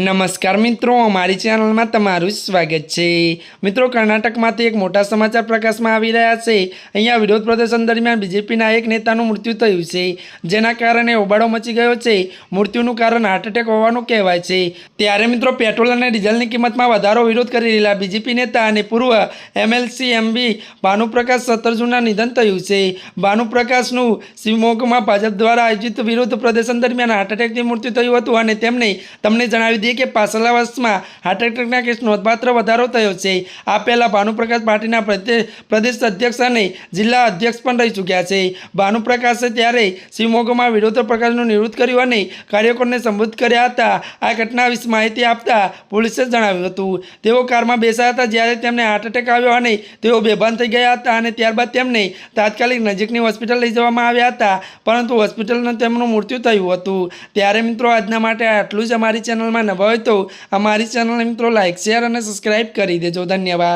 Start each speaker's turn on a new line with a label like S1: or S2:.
S1: नमस्कार मित्रों, अमारी चैनल में तमारुं स्वागत है। मित्रों, कर्नाटक में एक मोटा समाचार प्रकाश में आवी रह्या छे। अहींया विरोध प्रदर्शन दरमियान बीजेपीना एक नेतानुं मृत्यु थयुं छे, जेना कारणे होबाळो मची गयो छे। मृत्युनुं कारण हार्ट एटेक होवानुं कहेवाय छे। त्यारे मित्रों, पेट्रोल अने डीजलनी किंमतमां वधारो विरोध करी रहेला बीजेपी नेता अने पूर्व एमएलसी एमबी भानुप्रकाश सत्तरजुना निधन थयुं छे। भानुप्रकाशनुं शिवमोग्गामां भाजप द्वारा आयोजित विरोध प्रदर्शन दरमियान हार्ट एटेकथी मृत्यु थयुं हतुं अने तेमणे तमने जणावी दीए के पाछला वर्षमां हार्ट एटेकना केस नोंधपात्र वधारो थयो छे। आ पहेला भानुप्रकाश पार्टीना प्रदेश अध्यक्ष अने जिल्ला अध्यक्ष पण रही चूक्या छे। भानुप्रकाशे त्यारे शिवमोग्गामां विरोध प्रकाशनुं निवृत्त कर्युं अने कार्यकरोने संबोधित कर्या हता। आ घटना विશે माहिती आपता पोलीसे जणाव्युं हतुं तेओ कारमां बेस्या हता ज्यारे तेमने हार्ट एटेक આવ્યો અને તેઓ બેભાન થઈ ગયા હતા અને ત્યારબાદ તેમને તાત્કાલિક નજીકની હોસ્પિટલ લઈ જવામાં આવ્યા હતા, પરંતુ હોસ્પિટલમાં તેમનું મૃત્યુ થયું હતું। ત્યારે મિત્રો આજના માટે આટલું જ। અમારી ચેનલમાં નવા હોય તો અમારી ચેનલને મિત્રો લાઈક, શેર અને સબસ્ક્રાઈબ કરી દેજો। ધન્યવાદ।